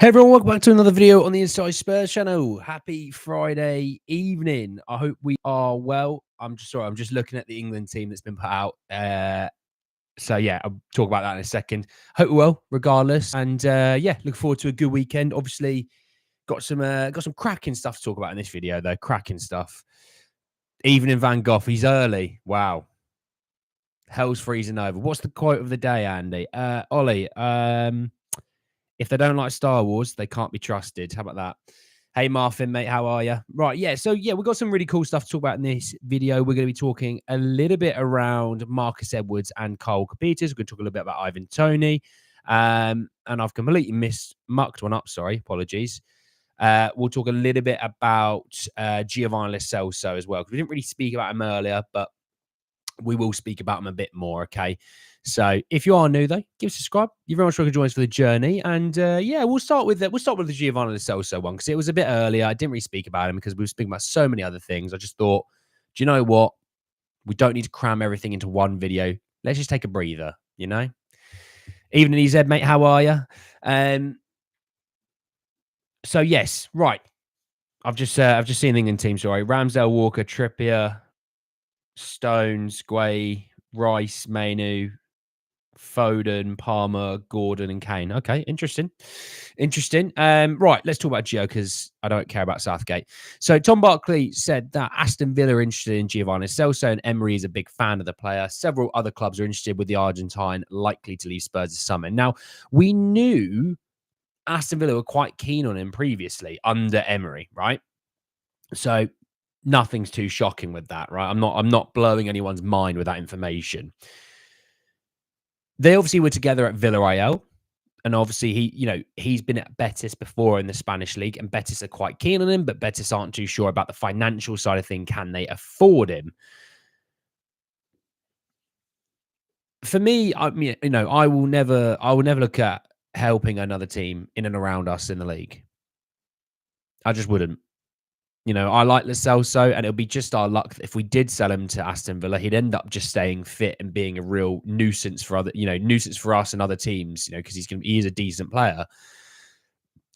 Hey everyone, welcome back to another video on the Inside Spurs channel. Happy Friday evening. I hope we are well. I'm just looking at the England team that's been put out. So yeah, I'll talk about that in a second. Hope we're well, regardless. And yeah, look forward to a good weekend. Obviously, got some cracking stuff to talk about in this video, though. Cracking stuff. Evening Van Gogh, he's early. Wow. Hell's freezing over. What's the quote of the day, Andy? Ollie, if they don't like Star Wars, they can't be trusted. How about that? Hey, Martin, mate, how are you? Right, yeah. So, yeah, we've got some really cool stuff to talk about in this video. We're going to be talking a little bit around Marcus Edwards and Cole Capitas. We're going to talk a little bit about Ivan Toney. And I've completely mucked one up. Sorry, apologies. We'll talk a little bit about Giovani Lo Celso as well, because we didn't really speak about him earlier, but we will speak about him a bit more, okay? So if you are new, though, give us a subscribe. You're very much welcome to join us for the journey. And yeah, we'll start with the Giovani Lo Celso one, because it was a bit earlier. I didn't really speak about him because we were speaking about so many other things. I just thought, do you know what? We don't need to cram everything into one video. Let's just take a breather, you know? Evening, EZ, mate. How are you? So yes, right. I've just seen the England team. Sorry, Ramsdale, Walker, Trippier, Stones, Guay, Rice, Mainu, Foden, Palmer, Gordon, and Kane. Okay, interesting. Right, let's talk about Gio, because I don't care about Southgate. So Tom Barkley said that Aston Villa are interested in Giovani Lo Celso, and Emery is a big fan of the player. Several other clubs are interested, with the Argentine likely to leave Spurs this summer. Now, we knew Aston Villa were quite keen on him previously under Emery, right? So nothing's too shocking with that, right? I'm not blowing anyone's mind with that information. They obviously were together at Villarreal, and obviously he's been at Betis before in the Spanish league, and Betis are quite keen on him, but Betis aren't too sure about the financial side of things. Can they afford him? For me, I mean, I will never look at helping another team in and around us in the league. I just wouldn't. I like Lo Celso, and it'll be just our luck that if we did sell him to Aston Villa, he'd end up just staying fit and being a real nuisance for us and other teams, because he is a decent player.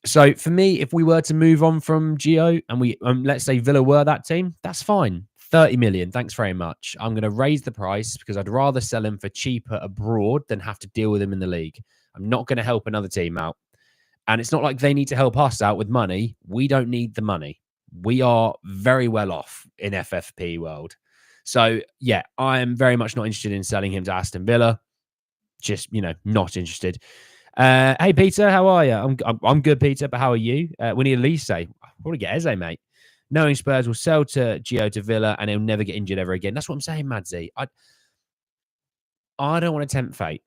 So for me, if we were to move on from Gio and we, let's say Villa were that team, that's fine. 30 million. Thanks very much. I'm going to raise the price because I'd rather sell him for cheaper abroad than have to deal with him in the league. I'm not going to help another team out. And it's not like they need to help us out with money. We don't need the money. We are very well off in FFP world. So, yeah, I am very much not interested in selling him to Aston Villa. Just, not interested. Hey, Peter, how are you? I'm good, Peter, but how are you? We need Elise. I'll probably get Eze, mate. Knowing Spurs will sell to Gio to Villa and he'll never get injured ever again. That's what I'm saying, Madsy. I don't want to tempt fate.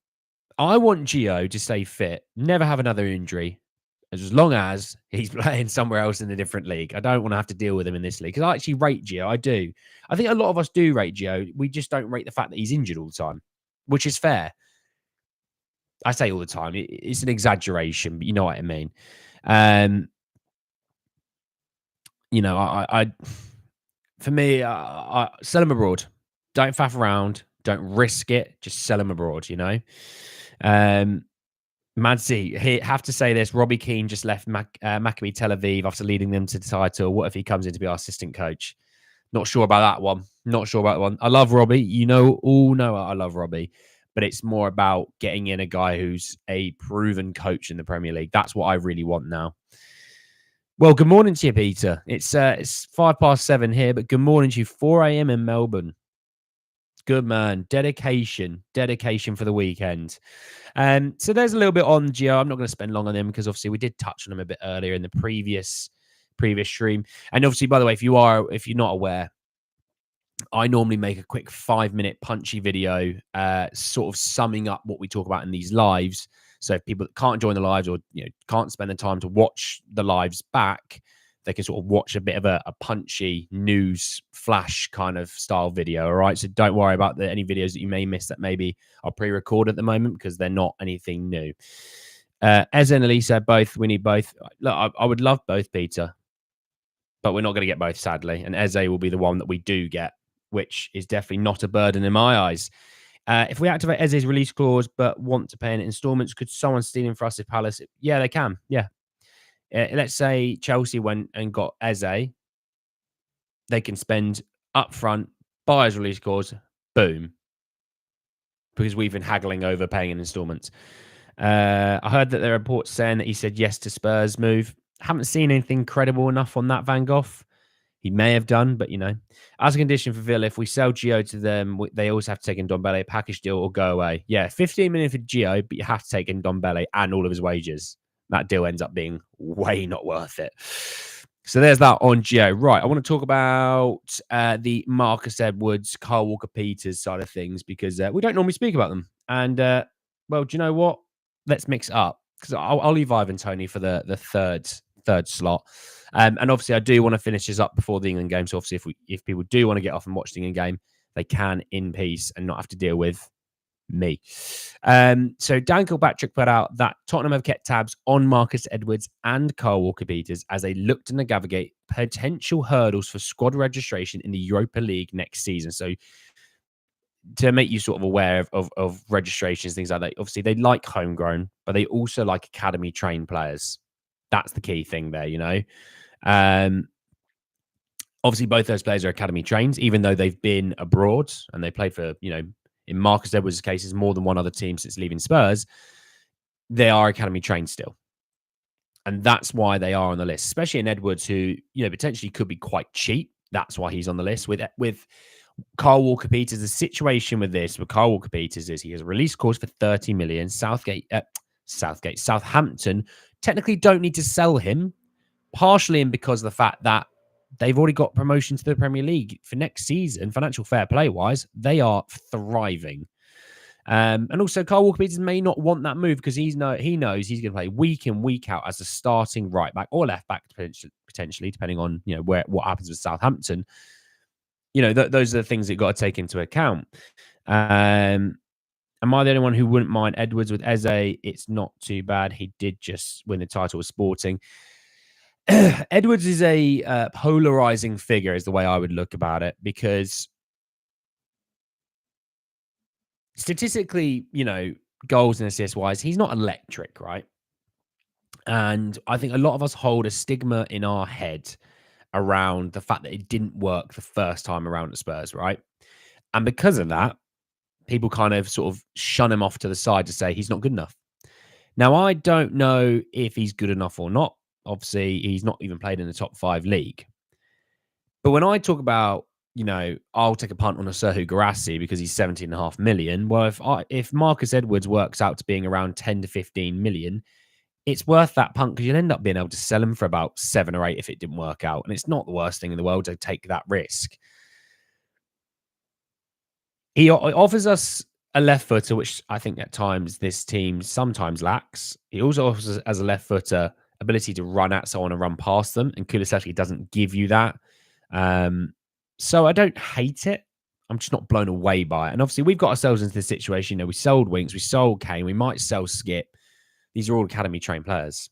I want Gio to stay fit, never have another injury, as long as he's playing somewhere else in a different league. I don't want to have to deal with him in this league, because I actually rate Gio. I do. I think a lot of us do rate Gio. We just don't rate the fact that he's injured all the time, which is fair. I say all the time. It's an exaggeration, but you know what I mean. For me, I sell him abroad. Don't faff around. Don't risk it. Just sell him abroad, Madsy, have to say this. Robbie Keane just left Maccabi Tel Aviv after leading them to the title. What if he comes in to be our assistant coach? Not sure about that one. I love Robbie. All know I love Robbie. But it's more about getting in a guy who's a proven coach in the Premier League. That's what I really want now. Well, good morning to you, Peter. It's 7:05 here, but good morning to you. 4 a.m. in Melbourne. Good man. Dedication for the weekend. So there's a little bit on Gio. I'm not going to spend long on him because obviously we did touch on him a bit earlier in the previous stream. And obviously, by the way, if you're not aware, I normally make a quick 5-minute punchy video, sort of summing up what we talk about in these lives. So if people can't join the lives or can't spend the time to watch the lives back, they can sort of watch a bit of a punchy news flash kind of style video. All right. So don't worry about any videos that you may miss that maybe are pre-recorded at the moment, because they're not anything new. Eze and Elisa, both. We need both. Look, I would love both, Peter, but we're not going to get both, sadly. And Eze will be the one that we do get, which is definitely not a burden in my eyes. If we activate Eze's release clause but want to pay in installments, could someone steal him for us if Palace? Yeah, they can. Yeah. let's say Chelsea went and got Eze, they can spend up front, buyer's release clause, boom, because we've been haggling over paying in installments. I heard that there are reports saying that he said yes to Spurs move. Haven't seen anything credible enough on that, Van Gogh. He may have done, but, as a condition for Villa, if we sell Gio to them, they always have to take in Ndombele, package deal, or go away. Yeah, 15 million for Gio, but you have to take in Ndombele and all of his wages. That deal ends up being way not worth it. So there's that on Gio. Right, I want to talk about the Marcus Edwards, Kyle Walker-Peters side of things, because we don't normally speak about them. And, well, do you know what? Let's mix it up, because I'll leave Ivan Toney for the third slot. And obviously, I do want to finish this up before the England game. So obviously, if people do want to get off and watch the England game, they can in peace and not have to deal with me. So Dan Kilpatrick put out that Tottenham have kept tabs on Marcus Edwards and Kyle Walker-Peters as they look to navigate potential hurdles for squad registration in the Europa League next season. So to make you sort of aware of registrations, things like that, obviously they like homegrown, but they also like academy trained players. That's the key thing there, Obviously, both those players are academy trained, even though they've been abroad and they played for, in Marcus Edwards' case, is more than one other team since leaving Spurs. They are academy trained still. And that's why they are on the list, especially in Edwards, who, potentially could be quite cheap. That's why he's on the list. With Kyle Walker-Peters, the situation with Kyle Walker-Peters is he has a release clause for 30 million. Southampton technically don't need to sell him, partially in because of the fact that they've already got promotion to the Premier League for next season. Financial fair play wise, they are thriving. And also, Kyle Walker-Peters may not want that move because he knows he's going to play week in, week out as a starting right back or left back potentially, depending on what happens with Southampton. Those are the things that you've got to take into account. Am I the only one who wouldn't mind Edwards with Eze? It's not too bad. He did just win the title with Sporting. Edwards is a polarizing figure, is the way I would look about it, because statistically, goals and assists wise, he's not electric, right? And I think a lot of us hold a stigma in our head around the fact that it didn't work the first time around at Spurs, right? And because of that, people kind of sort of shun him off to the side to say he's not good enough. Now, I don't know if he's good enough or not. Obviously, he's not even played in the top 5 league. But when I talk about, I'll take a punt on a Serhu Guirassy because he's 17.5 million. Well, if Marcus Edwards works out to being around 10 to 15 million, it's worth that punt because you'll end up being able to sell him for about 7 or 8 if it didn't work out. And it's not the worst thing in the world to take that risk. He offers us a left footer, which I think at times this team sometimes lacks. He also offers us, as a left footer, ability to run at someone and run past them. And Kulusevski doesn't give you that. So I don't hate it. I'm just not blown away by it. And obviously, we've got ourselves into this situation. We sold Winks, we sold Kane, we might sell Skip. These are all academy trained players.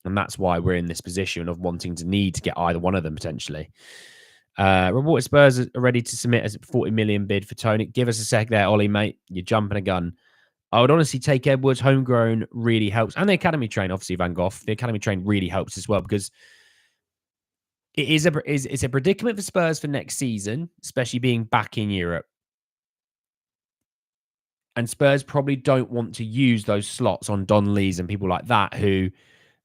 And that's why we're in this position of wanting to need to get either one of them potentially. Reported Spurs are ready to submit a 40 million bid for Toney. Give us a sec there, Ollie, mate. You're jumping a gun. I would honestly take Edwards. Homegrown really helps. And the academy train, obviously, Van Gogh. The academy train really helps as well because it's a predicament for Spurs for next season, especially being back in Europe. And Spurs probably don't want to use those slots on Don Lees and people like that who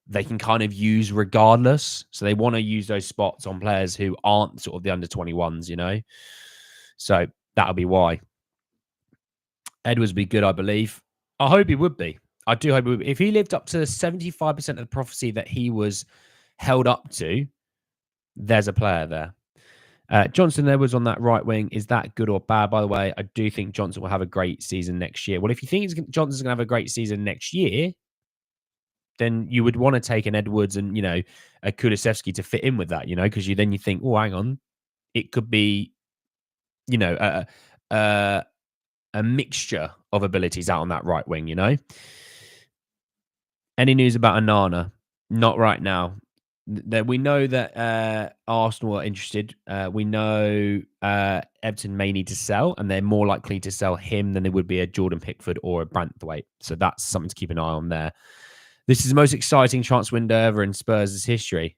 they can kind of use regardless. So they want to use those spots on players who aren't sort of the under 21s, So that'll be why. Edwards would be good, I believe. I hope he would be. I do hope he would be. If he lived up to 75% of the prophecy that he was held up to, there's a player there. Johnson Edwards on that right wing. Is that good or bad? By the way, I do think Johnson will have a great season next year. Well, if you think Johnson's going to have a great season next year, then you would want to take an Edwards and, a Kulusevski to fit in with that, because you think, oh, hang on, it could be, a mixture of abilities out on that right wing, Any news about Onana? Not right now. We know that Arsenal are interested. We know Everton may need to sell, and they're more likely to sell him than they would be a Jordan Pickford or a Branthwaite. So that's something to keep an eye on there. This is the most exciting transfer window ever in Spurs' history.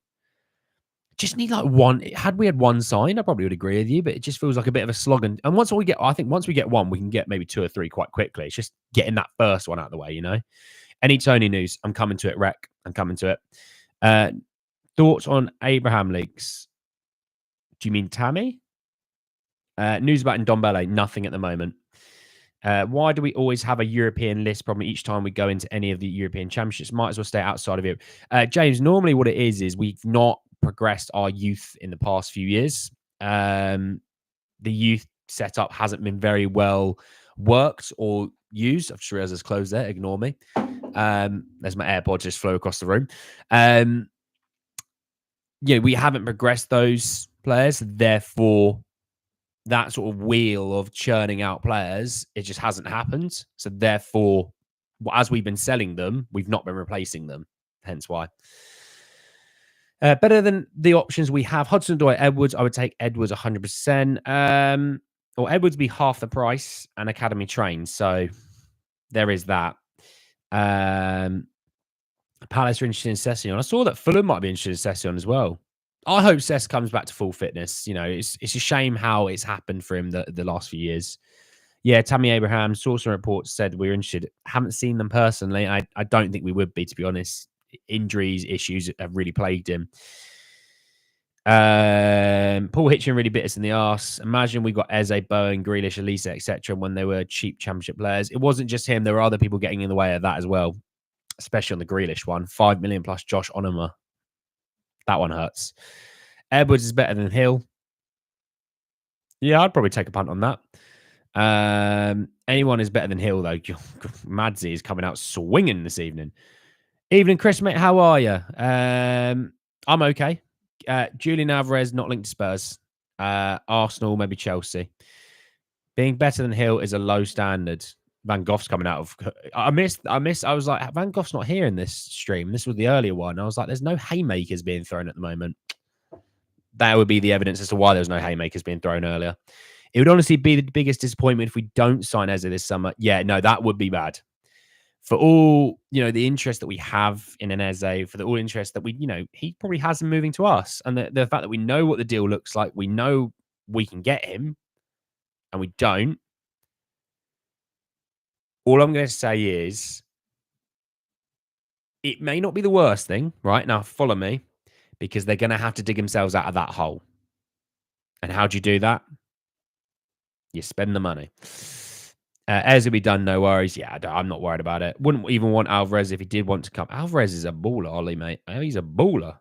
Just need like one. Had we had one sign, I probably would agree with you, but it just feels like a bit of a slog. And once we get, I think once we get one, we can get maybe 2 or 3 quite quickly. It's just getting that first one out of the way, you know? Any Toney news? I'm coming to it, Rec. I'm coming to it. Thoughts on Abraham leaks? Do you mean Tammy? News about Ndombele? Nothing at the moment. Why do we always have a European list problem each time we go into any of the European championships? Might as well stay outside of it. James, normally what it is we've not progressed our youth in the past few years. The youth setup hasn't been very well worked or used. I've just realized it's closed there. Ignore me. There's my AirPod just flew across the room. We haven't progressed those players. Therefore, that sort of wheel of churning out players, it just hasn't happened. So therefore, as we've been selling them, we've not been replacing them. Hence why. Better than the options we have. Hudson-Odoi, Edwards. I would take Edwards 100%. Or Edwards be half the price and academy trained. So there is that. Palace are interested in Session. I saw that Fulham might be interested in Session as well. I hope Cess comes back to full fitness. You know, it's a shame how it's happened for him the last few years. Yeah, Tammy Abraham, source and reports said we're interested. Haven't seen them personally. I don't think we would be, to be honest. Injuries, issues have really plagued him. Paul Hitchin really bit us in the arse. Imagine we got Eze, Bowen, Grealish, Elisa, etc. when they were cheap championship players. It wasn't just him. There were other people getting in the way of that as well, especially on the Grealish one. 5 million plus Josh Onuma. That one hurts. Edwards is better than Hill. Yeah, I'd probably take a punt on that. Anyone is better than Hill, though. Madsy is coming out swinging this evening. Evening, Chris, mate. How are you? I'm okay. Julian Alvarez, not linked to Spurs. Arsenal, maybe Chelsea. Being better than Hill is a low standard. Van Gogh's coming out of... I was like, Van Gogh's not here in this stream. This was the earlier one. I was like, there's no haymakers being thrown at the moment. That would be the evidence as to why there's no haymakers being thrown earlier. It would honestly be the biggest disappointment if we don't sign Eze this summer. Yeah, no, that would be bad. For all, the interest that we have in an Eze, for the all interest that he probably has in moving to us. And the fact that we know what the deal looks like, we know we can get him, and we don't. All I'm going to say is it may not be the worst thing, right? Now, follow me, because they're going to have to dig themselves out of that hole. And how do you do that? You spend the money. Eze will be done, no worries. Yeah, I'm not worried about it. Wouldn't even want Alvarez if he did want to come. Alvarez is a baller, Ollie, mate. He's a baller.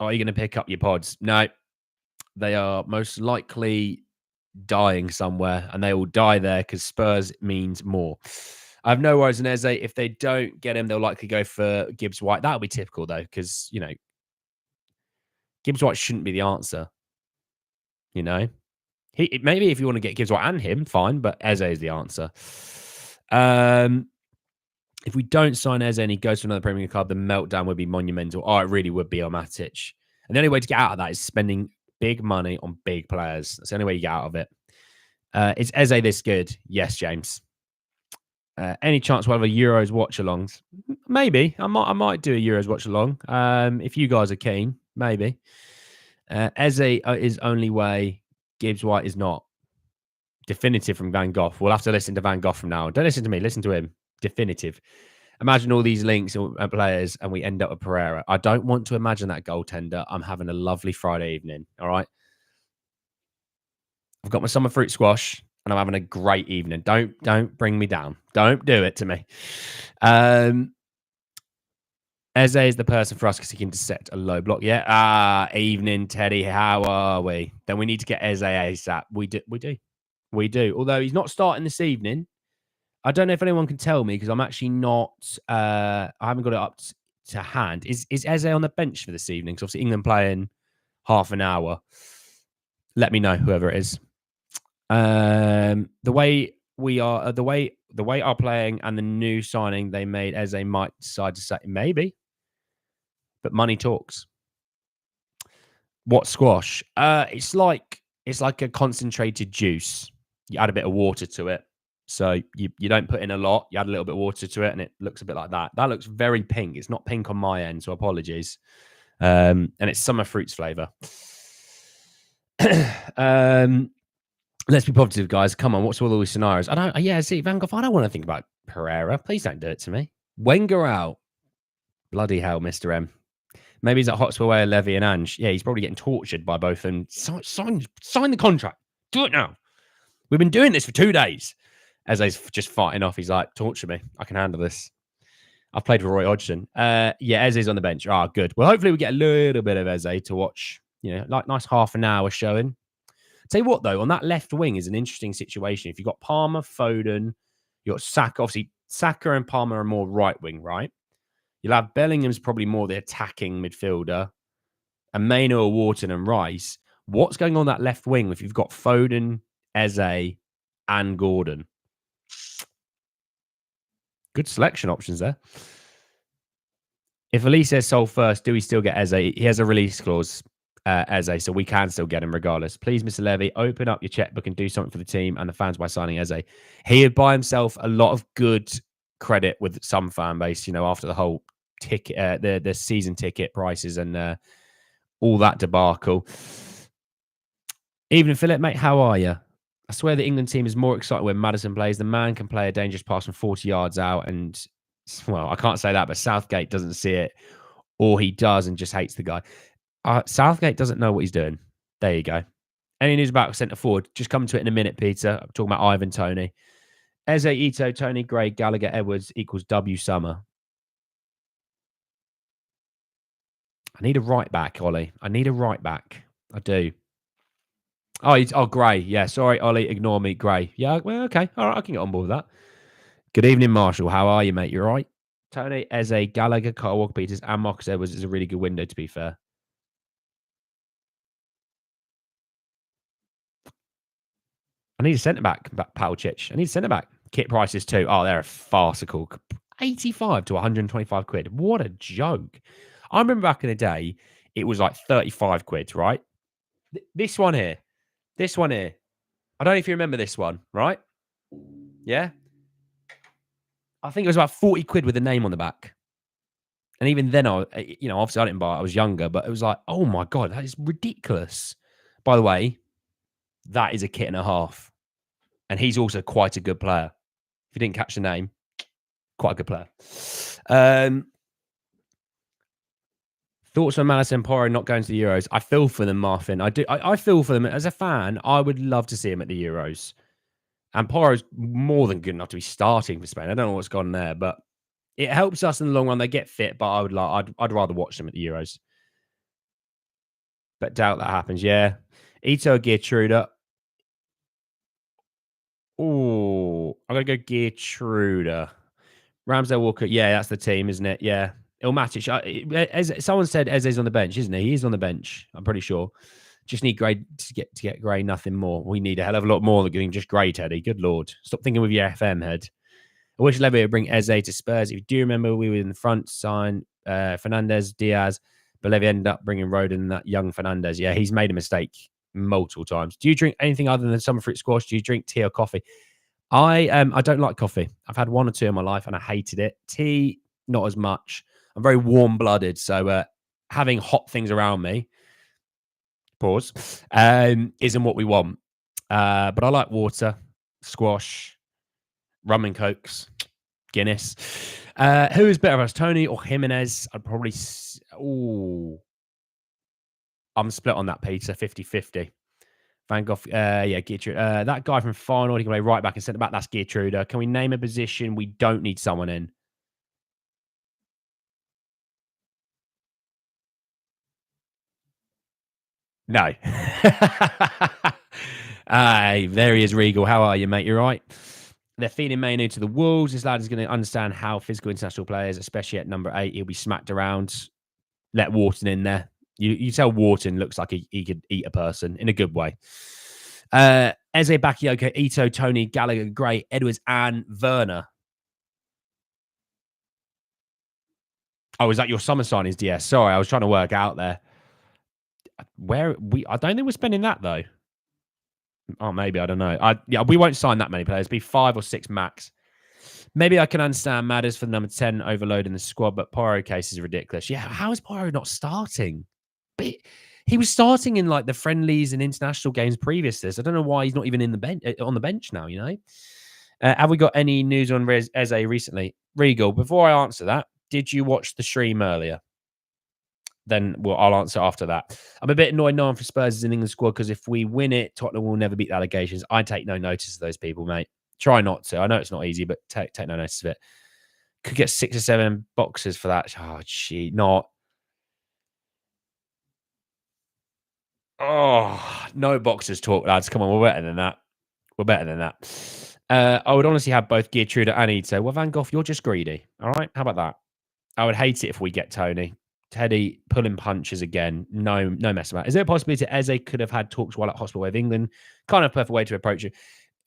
Are you going to pick up your pods? No. They are most likely dying somewhere, and they will die there because Spurs means more. I have no worries on Eze. If they don't get him, they'll likely go for Gibbs White. That'll be typical, though, because, Gibbs White shouldn't be the answer. Maybe if you want to get Gibbs White and him, fine, but Eze is the answer. If we don't sign Eze and he goes to another Premier League club, the meltdown would be monumental. Oh, it really would be on Matic. And the only way to get out of that is spending big money on big players. That's the only way you get out of it. Is Eze this good? Yes, James. Any chance we'll have a Euros watch-alongs? Maybe. I might do a Euros watch-along. If you guys are keen, maybe. Eze is only way. Gibbs White is not. Definitive from Van Gogh. We'll have to listen to Van Gogh from now on. Don't listen to me. Listen to him. Definitive. Imagine all these links and players and we end up with Pereira. I don't want to imagine that goaltender. I'm having a lovely Friday evening. All right. I've got my summer fruit squash and I'm having a great evening. Don't bring me down. Don't do it to me. Eze is the person for us because he can dissect a low block. Yeah. Evening, Teddy. How are we? Then we need to get Eze ASAP. We do. Although he's not starting this evening. I don't know if anyone can tell me because I'm actually not. I haven't got it up to hand. Is Eze on the bench for this evening? Because obviously England playing half an hour. Let me know, whoever it is. The way are playing and the new signing they made, Eze might decide to say maybe, but money talks. What squash? It's like a concentrated juice. You add a bit of water to it. So you don't put in a lot. You add a little bit of water to it, and it looks a bit like that. That looks very pink. It's not pink on my end, so apologies. And it's summer fruits flavor. Let's be positive, guys. Come on, what's all these scenarios? I don't. Yeah, see, Van Gogh. I don't want to think about Pereira. Please don't do it to me. Wenger out. Bloody hell, Mr. M. Maybe he's at Hotspur where Levy and Ange. Yeah, he's probably getting tortured by both. And sign the contract. Do it now. We've been doing this for 2 days. As he's just fighting off, he's like, torture me. I can handle this. I've played for Roy Hodgson. Yeah, Eze's on the bench. Ah, good. Well, hopefully we get a little bit of Eze to watch. You know, like nice half an hour showing. Tell you what, though, on that left wing is an interesting situation. If you've got Palmer, Foden, you've got Saka. Obviously, Saka and Palmer are more right wing, right? You'll have Bellingham's probably more the attacking midfielder. And Maino, Wharton, and Rice. What's going on that left wing if you've got Foden, Eze, and Gordon? Good selection options there. If Elise is sold first, do we still get Eze? He has a release clause, Eze, so we can still get him regardless. Please, Mr. Levy, open up your checkbook and do something for the team and the fans by signing Eze. He would buy himself a lot of good credit with some fan base, you know, after the whole ticket, the season ticket prices and all that debacle. Evening, Philip, mate, how are you? I swear the England team is more excited when Maddison plays. The man can play a dangerous pass from 40 yards out. And, well, I can't say that, but Southgate doesn't see it. Or he does and just hates the guy. Southgate doesn't know what he's doing. There you go. Any news about centre forward? Just come to it in a minute, Peter. I'm talking about Ivan Toney. Eze, Ito, Toney, Gray, Gallagher, Edwards equals W Summer. I need a right back, Ollie. I need a right back. I do. Oh, Gray. Yeah, sorry, Ollie. Ignore me. Gray. Yeah, well, okay. All right, I can get on board with that. Good evening, Marshall. How are you, mate? You all right? Toney, Eze, Gallagher, Kyle Walker-Peters, and Marcus Edwards is a really good window, to be fair. I need a centre-back, Palcic. I need a centre-back. Kit prices too. Oh, they're farcical. 85 to 125 quid. What a joke. I remember back in the day, it was like 35 quid, right? This one here. I don't know if you remember this one, right? Yeah? I think it was about 40 quid with a name on the back. And even then, obviously I didn't buy it. I was younger, but it was like, oh my God, that is ridiculous. By the way, that is a kit and a half. And he's also quite a good player. If you didn't catch the name, quite a good player. Thoughts on Malice and Poro not going to the Euros? I feel for them, Martin. I do. I feel for them. As a fan, I would love to see him at the Euros. And Poro's more than good enough to be starting for Spain. I don't know what's gone there, but it helps us in the long run. They get fit, but I'd rather watch them at the Euros. But doubt that happens. Yeah. Ito Geertruida. Oh, I'm going to go Geertruida. Ramsdale Walker. Yeah, that's the team, isn't it? Yeah. Ilmatic. As someone said, Eze's on the bench, isn't he? He's on the bench. I'm pretty sure. Just need Gray to get Gray. Nothing more. We need a hell of a lot more than getting just Gray, Teddy. Good Lord. Stop thinking with your FM head. I wish Levy would bring Eze to Spurs. If you do remember, we were in the front, signed Fernandez, Diaz, but Levy ended up bringing Rodon, that young Fernandez. Yeah, he's made a mistake multiple times. Do you drink anything other than summer fruit squash? Do you drink tea or coffee? I don't like coffee. I've had 1 or 2 in my life and I hated it. Tea, not as much. I'm very warm-blooded, so having hot things around me, pause, isn't what we want. But I like water, squash, rum and cokes, Guinness. Who is better of us, Toney or Jimenez? I'd probably... I'm split on that, Peter, 50-50. Van Gogh, Geertruida. That guy from Feyenoord, he can play right back and centre back. That's Geertruida. Can we name a position we don't need someone in? No. There he is, Regal. How are you, mate? You right? They're feeding Mainu to the Wolves. This lad is going to understand how physical international players, especially at number 8, he'll be smacked around. Let Wharton in there. You tell Wharton looks like he could eat a person in a good way. Eze, Bakayoko, Ito, Toney, Gallagher, Gray, Edwards, and Werner. Oh, is that your summer signings, DS? Sorry, I was trying to work out there. I don't think we're spending that though. Oh, maybe. I don't know. We won't sign that many players. It'll be 5 or 6 max. Maybe I can understand Matters for the number 10 overloading the squad, but Poirot case is ridiculous. Yeah, how is Poirot not starting? But he was starting in like the friendlies and international games previous to this. I don't know why he's not even in the bench on the bench now. Have we got any news on Eze recently? Regal, before I answer that, did you watch the stream earlier? Then I'll answer after that. I'm a bit annoyed no one for Spurs is in England squad because if we win it, Tottenham will never beat the allegations. I take no notice of those people, mate. Try not to. I know it's not easy, but take no notice of it. Could get 6 or 7 boxes for that. Oh, gee, not. Oh, no boxers talk, lads. Come on, we're better than that. We're better than that. I would honestly have both Geertruida and Ito. Well, Van Gogh, you're just greedy. All right? How about that? I would hate it if we get Toney. Teddy pulling punches again. No mess about it. Is there a possibility Eze could have had talks while at Hospital of England? Kind of perfect way to approach it.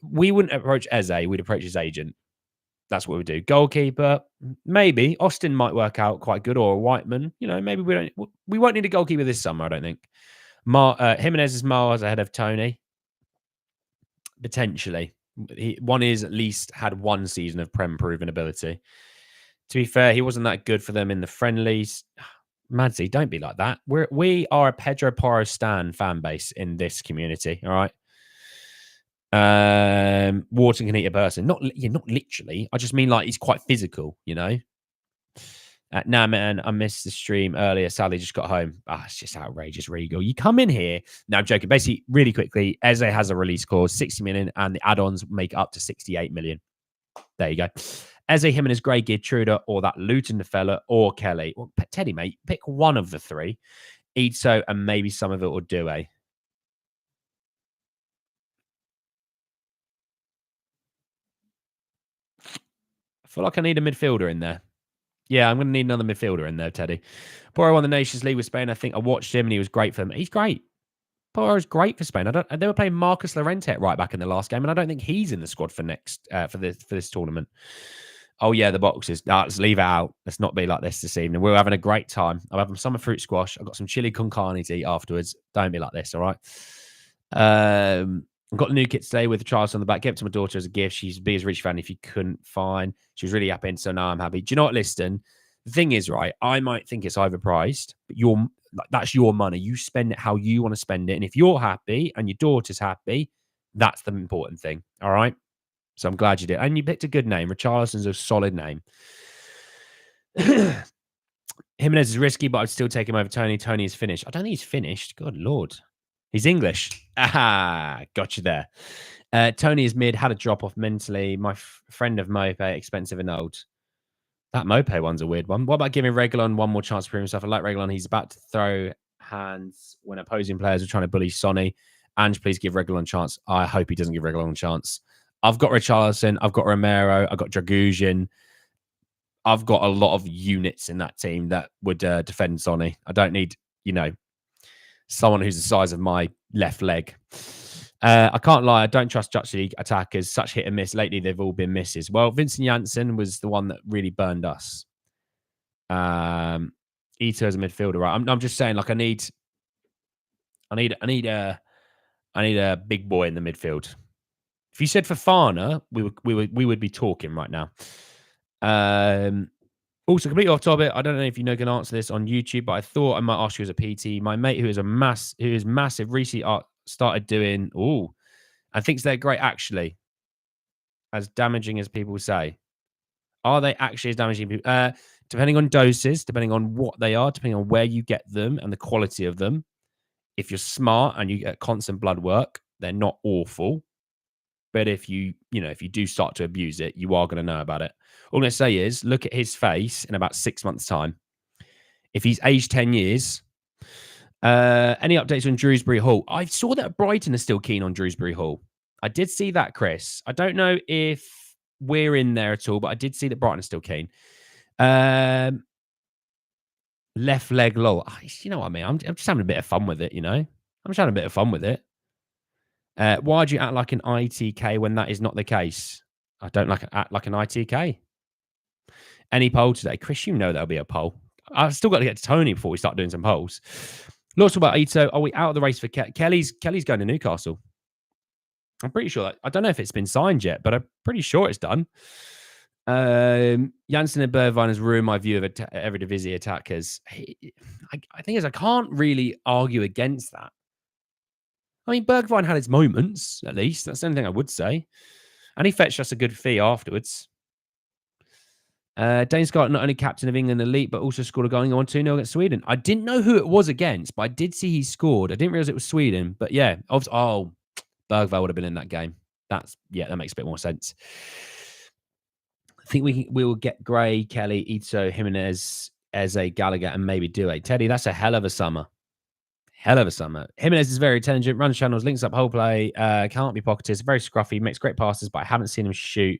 We wouldn't approach Eze. We'd approach his agent. That's what we do. Goalkeeper, maybe. Austin might work out quite good, or a Whiteman. Maybe we won't need a goalkeeper this summer, I don't think. Jimenez is miles ahead of Toney. Potentially. One is at least had 1 season of Prem proven ability. To be fair, he wasn't that good for them in the friendlies. Madsy, don't be like that. We are a Pedro Porro stan fan base in this community, all right? Wharton can eat a person. Not literally. I just mean like he's quite physical, Nah, man, I missed the stream earlier. Sally just got home. It's just outrageous, Regal. You come in here. No, I'm joking. Basically, really quickly, Eze has a release clause, 60 million, and the add-ons make up to 68 million. There you go. Eze, Jimenez, Gray, Geertruida, or that Luton fella, or Kelly. Well, Teddy, mate, pick one of the 3. Ito, and maybe some of it will do, eh? I feel like I need a midfielder in there. Yeah, I'm going to need another midfielder in there, Teddy. Porro won the Nations League with Spain. I think I watched him and he was great for them. He's great. Porro's great for Spain. They were playing Marcus Llorente at right back in the last game, and I don't think he's in the squad for this tournament. Oh yeah, the boxes. No, let's leave it out. Let's not be like this evening. We're having a great time. I'm having summer fruit squash. I've got some chili con carne to eat afterwards. Don't be like this, all right? I've got the new kit today with the Charles on the back. Gave it to my daughter as a gift. She's a biggest Rich fan if you couldn't find. She was really happy, so now I'm happy. Do you know what, Liston? The thing is, right, I might think it's overpriced, but that's your money. You spend it how you want to spend it. And if you're happy and your daughter's happy, that's the important thing, all right? So I'm glad you did. And you picked a good name. Richarlison's a solid name. Jimenez is risky, but I'd still take him over Toney. Toney is finished. I don't think he's finished. Good Lord. He's English. Aha, got you there. Toney is mid, had a drop off mentally. My friend of Mope, expensive and old. That Mope one's a weird one. What about giving Reguilon one more chance to prove himself? I like Reguilon. He's about to throw hands when opposing players are trying to bully Sonny. Ange, please give Reguilon a chance. I hope he doesn't give Reguilon a chance. I've got Richarlison. I've got Romero. I've got Dragusin. I've got a lot of units in that team that would defend Sonny. I don't need, someone who's the size of my left leg. I can't lie. I don't trust Dutch League attackers. Such hit and miss. Lately, they've all been misses. Well, Vincent Janssen was the one that really burned us. Ito as a midfielder, right? I'm just saying, like, I need a big boy in the midfield. If you said Fofana, we would be talking right now. Also, completely off topic. I don't know if you can answer this on YouTube, but I thought I might ask you as a PT. My mate, who is massive, recently started doing and thinks they're great. Actually, as damaging as people say, are they actually as damaging? People? Depending on doses, depending on what they are, depending on where you get them and the quality of them. If you're smart and you get constant blood work, they're not awful. But if you do start to abuse it, you are going to know about it. All I'm going to say is look at his face in about 6 months' time. If he's aged 10 years, any updates on Shrewsbury Hall? I saw that Brighton is still keen on Shrewsbury Hall. I did see that, Chris. I don't know if we're in there at all, but I did see that Brighton is still keen. Left leg lol. You know what I mean? I'm just having a bit of fun with it, I'm just having a bit of fun with it. Why do you act like an ITK when that is not the case? I don't act like an ITK. Any poll today? Chris, there'll be a poll. I've still got to get to Toney before we start doing some polls. Let's talk about Ito. Are we out of the race for Kelly's going to Newcastle? I'm pretty sure that I don't know if it's been signed yet, but I'm pretty sure it's done. Janssen and Bergwijn has ruined my view of Eredivisie attackers. I think I can't really argue against that. I mean, Bergwijn had his moments, at least. That's the only thing I would say. And he fetched us a good fee afterwards. Dane Scott, not only captain of England elite, but also scored a goal and won 2-0 against Sweden. I didn't know who it was against, but I did see he scored. I didn't realize it was Sweden. But yeah, Bergwijn would have been in that game. That makes a bit more sense. I think we will get Gray, Kelly, Ito, Jimenez, Eze, Gallagher, and maybe Doué. Teddy, that's a hell of a summer. Hell of a summer. Jimenez is very intelligent, runs channels, links up whole play, can't be pocketed, very scruffy, makes great passes, but I haven't seen him shoot.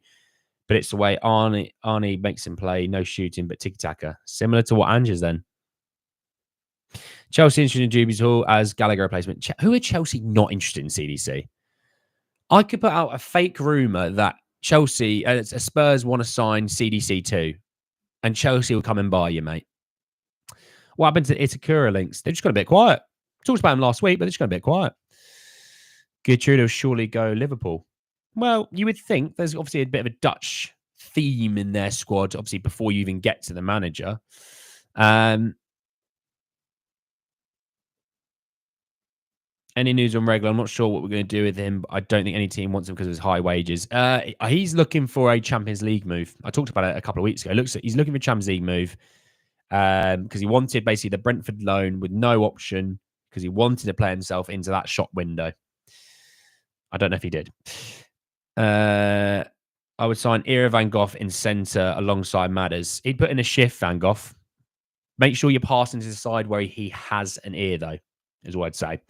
But it's the way Arnie makes him play, no shooting, but tiki-taka. Similar to what Ange is then. Chelsea interested in Juby's Hall as Gallagher replacement. Who are Chelsea not interested in CDC? I could put out a fake rumour that Chelsea, Spurs want to sign CDC too, and Chelsea will come and buy you, mate. What happened to Itakura links? They just got a bit quiet. Talked about him last week, but they just got a bit quiet. Gertrude will surely go Liverpool. Well, you would think there's obviously a bit of a Dutch theme in their squad, obviously, before you even get to the manager. Any news on Regular? I'm not sure what we're going to do with him, but I don't think any team wants him because of his high wages. He's looking for a Champions League move. I talked about it a couple of weeks ago. He's looking for a Champions League move because he wanted basically the Brentford loan with no option because he wanted to play himself into that shop window. I don't know if he did. I would sign Ira Van Gogh in centre alongside Madders. He'd put in a shift, Van Gogh. Make sure you're passing to the side where he has an ear, though, is what I'd say.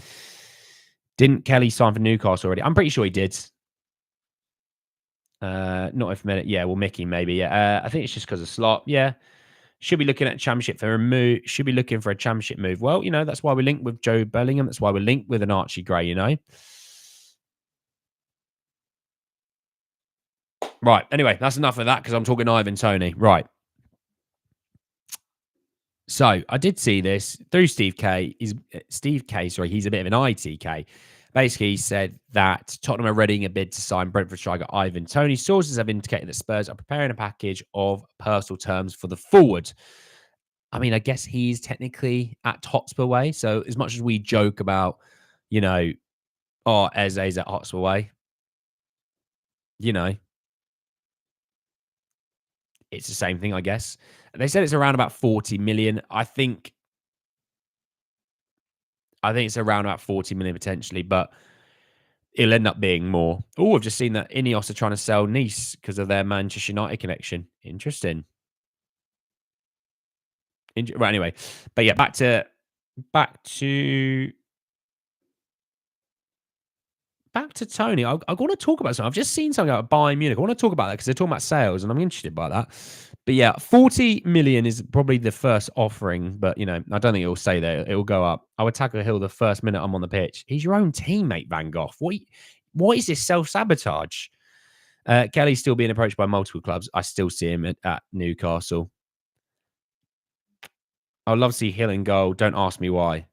Didn't Kelly sign for Newcastle already? I'm pretty sure he did. Not if minute. Yeah, well, Mickey maybe. Yeah, I think it's just because of slot. Yeah, should be looking at championship for a move. Should be looking for a championship move. Well, that's why we linked with Joe Bellingham. That's why we're linked with an Archie Gray. Right. Anyway, that's enough of that because I'm talking Ivan Toney. Right. So I did see this through Steve K. He's a bit of an ITK. Basically, he said that Tottenham are readying a bid to sign Brentford striker Ivan Toney. Sources have indicated that Spurs are preparing a package of personal terms for the forward. I mean, I guess he's technically at Hotspur Way. So as much as we joke about, Eze's at Hotspur Way, it's the same thing, I guess. They said it's around about 40 million. I think it's around about 40 million potentially, but it'll end up being more. Oh, I've just seen that Ineos are trying to sell Nice because of their Manchester United connection. Interesting. Right, anyway. But yeah, back to Toney. I want to talk about something. I've just seen something about Bayern Munich. I want to talk about that because they're talking about sales, and I'm interested by that. But yeah, 40 million is probably the first offering, but I don't think it will stay there. It will go up. I would tackle Hill the first minute I'm on the pitch. He's your own teammate, Van Gogh. What is this self-sabotage? Kelly's still being approached by multiple clubs. I still see him at Newcastle. I'd love to see Hill in goal. Don't ask me why.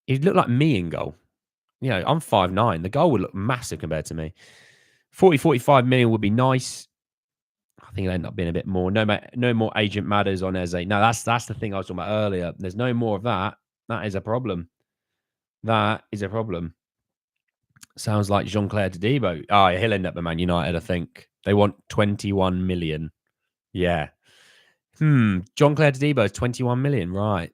He'd look like me in goal. I'm 5'9". The goal would look massive compared to me. 45 million would be nice. I think it'll end up being a bit more. No more agent matters on Eze. No, that's the thing I was talking about earlier. There's no more of that. That is a problem. Sounds like Jean-Claire Todibo. Oh, he'll end up at Man United, I think. They want 21 million. Yeah. Jean-Claire Todibo is 21 million, right.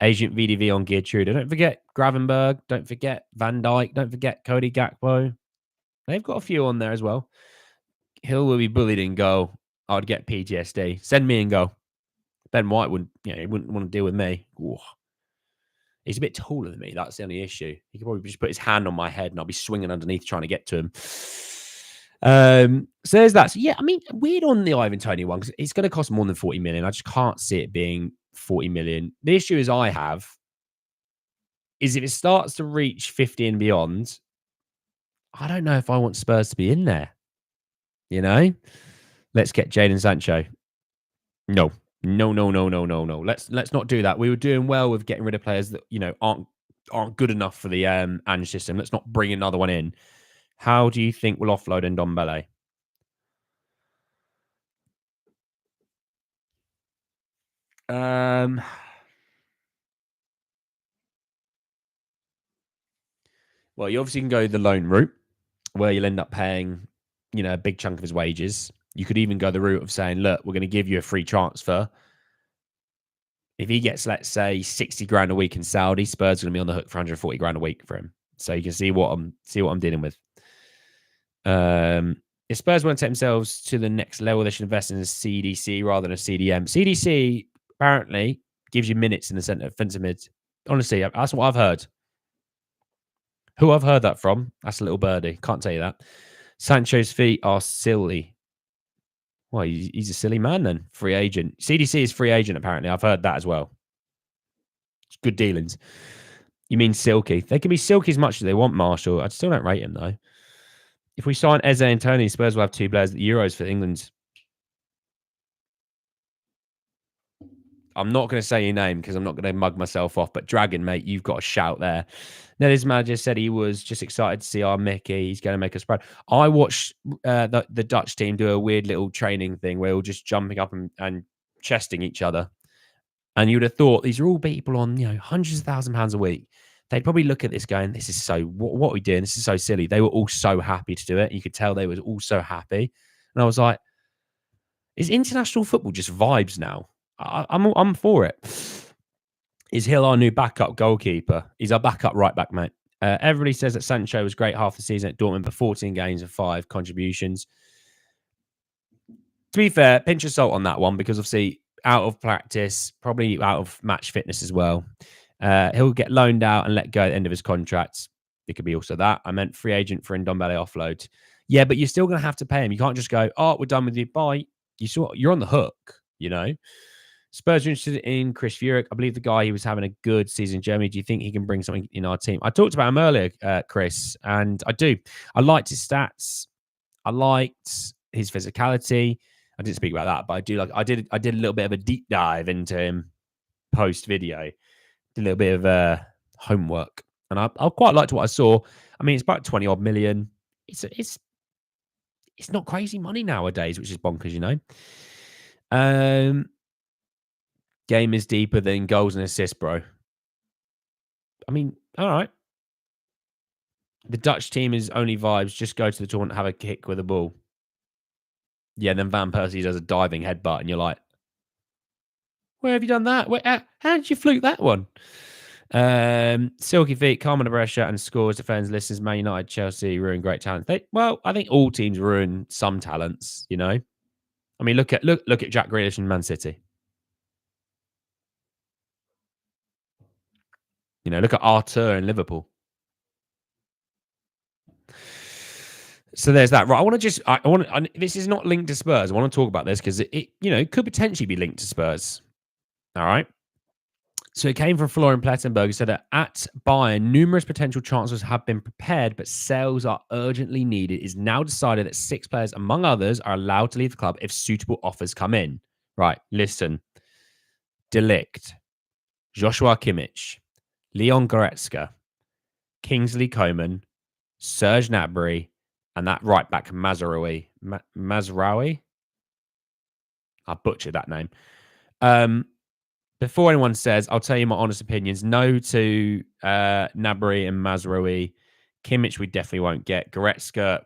Agent VDV on Geertrude. Don't forget Gravenberg. Don't forget Van Dijk. Don't forget Cody Gakpo. They've got a few on there as well. Hill will be bullied in goal. I'd get PTSD. Send me in goal. Ben White wouldn't want to deal with me. Ooh. He's a bit taller than me. That's the only issue. He could probably just put his hand on my head and I'll be swinging underneath trying to get to him. So there's that. So yeah, I mean, weird on the Ivan Toney one because it's going to cost more than 40 million. I just can't see it being 40 million. The issue is if it starts to reach 50 and beyond, I don't know if I want Spurs to be in there. Let's get Jadon Sancho. No. Let's not do that. We were doing well with getting rid of players that aren't good enough for the Ange system. Let's not bring another one in. How do you think we'll offload Ndombele? Well, you obviously can go the loan route where you'll end up paying, a big chunk of his wages. You could even go the route of saying, look, we're going to give you a free transfer. If he gets, let's say, 60 grand a week in Saudi, Spurs are going to be on the hook for 140 grand a week for him. So you can see what I'm dealing with. If Spurs want to take themselves to the next level, they should invest in a CDC rather than a CDM. CDC apparently gives you minutes in the centre defensive mid. Honestly, that's what I've heard. Who I've heard that from? That's a little birdie. Can't tell you that. Sancho's feet are silly. Well, he's a silly man then. Free agent. CDC is free agent, apparently. I've heard that as well. It's good dealings. You mean silky? They can be silky as much as they want, Marshall. I still don't rate him, though. If we sign Eze and Toney, Spurs will have 2 players at the Euros for England. I'm not going to say your name because I'm not going to mug myself off, but Dragon, mate, you've got a shout there. Netherlands manager said he was just excited to see our Mickey. He's going to make us proud. I watched the Dutch team do a weird little training thing where we're just jumping up and chesting each other. And you would have thought these are all people on, hundreds of £1,000s a week. They'd probably look at this going, this is so, what are we doing? This is so silly. They were all so happy to do it. You could tell they were all so happy. And I was like, is international football just vibes now? I'm for it. Is Hill our new backup goalkeeper? He's our backup right back, mate. Everybody says that Sancho was great half the season at Dortmund, but 14 games and 5 contributions. To be fair, pinch of salt on that one because obviously out of practice, probably out of match fitness as well. He'll get loaned out and let go at the end of his contract. It could be also that. I meant free agent for Ndombele offload. Yeah, but you're still going to have to pay him. You can't just go, oh, we're done with you. Bye. You're on the hook, Spurs are interested in Chris Furyk. I believe the guy, he was having a good season in Germany. Do you think he can bring something in our team? I talked about him earlier, Chris, and I do. I liked his stats. I liked his physicality. I didn't speak about that, but I do like. I did a little bit of a deep dive into him post video. Did a little bit of homework, and I quite liked what I saw. I mean, it's about 20 odd million. It's not crazy money nowadays, which is bonkers, Game is deeper than goals and assists, bro. I mean, all right. The Dutch team is only vibes. Just go to the tournament, have a kick with a ball. Yeah, then Van Persie does a diving headbutt, and you're like, where have you done that? How did you fluke that one? Silky feet, calm under pressure, and scores, defends, listens. Man United, Chelsea ruin great talent. I think all teams ruin some talents. I mean, look at Jack Grealish and Man City. Look at Arthur in Liverpool. So there's that. Right. This is not linked to Spurs. I want to talk about this because it could potentially be linked to Spurs. All right. So it came from Florian Plettenberg, who said that at Bayern, numerous potential transfers have been prepared, but sales are urgently needed. It is now decided that 6 players, among others, are allowed to leave the club if suitable offers come in. Right. Listen. De Ligt, Joshua Kimmich, Leon Goretzka, Kingsley Coman, Serge Gnabry, and that right back Mazraoui. Mazraoui? I butchered that name. Before anyone says, I'll tell you my honest opinions. No to Gnabry and Mazraoui. Kimmich we definitely won't get. Goretzka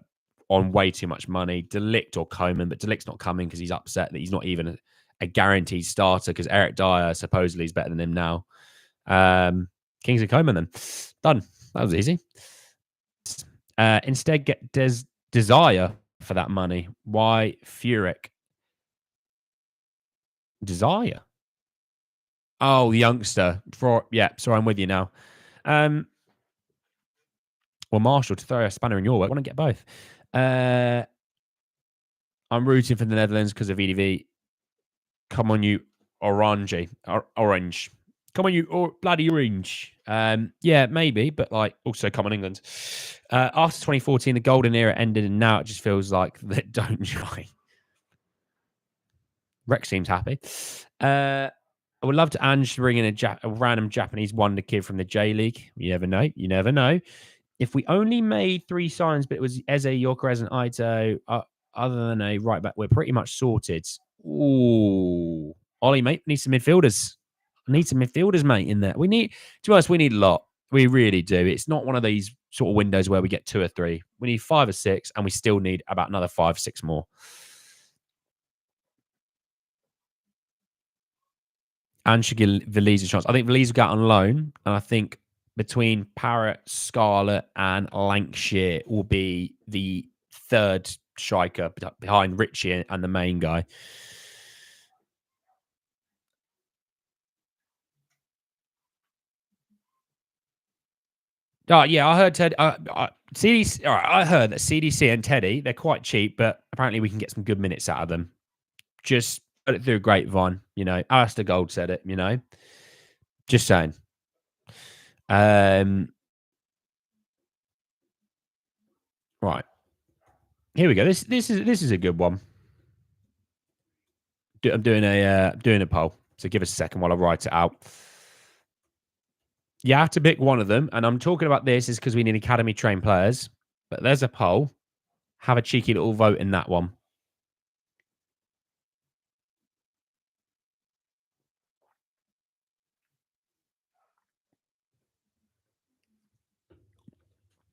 on way too much money. De Ligt or Coman, but De Ligt's not coming because he's upset that he's not even a guaranteed starter because Eric Dyer supposedly is better than him now. Kingsley Coman then. Done. That was easy. Instead, get Desire for that money. Why Furyk? Desire? Oh, the youngster. Sorry, I'm with you now. Well, Marshall, to throw a spanner in your work, I want to get both. I'm rooting for the Netherlands because of EDV. Come on, you orange. Come on, you bloody orange. Yeah, maybe, but also come on, England. After 2014, the golden era ended, and now it just feels like they don't try. Rex seems happy. I would love to Ange bring in a random Japanese wonder kid from the J League. You never know. If we only made 3 signs, but it was Eze, Gyökeres, and Ito, other than a right back, we're pretty much sorted. Ooh. Ollie, mate, need some midfielders. I need some midfielders, mate, in there. To be honest, we need a lot. We really do. It's not one of these sort of windows where we get 2 or 3. We need 5 or 6, and we still need about another 5, 6 more. And should give Veliz a chance. I think Veliz will get on loan, and I think between Parrott, Scarlett, and Lancashire will be the third striker behind Richie and the main guy. Oh, yeah, I heard Ted. CDC. All right, I heard that CDC and Teddy, they're quite cheap, but apparently we can get some good minutes out of them. Just put it through a grapevine, Alistair Gold said it, Just saying. Right. Here we go. This is a good one. I'm doing a poll, so give us a second while I write it out. You have to pick one of them, and I'm talking about this is because we need academy trained players. But there's a poll. Have a cheeky little vote in that one.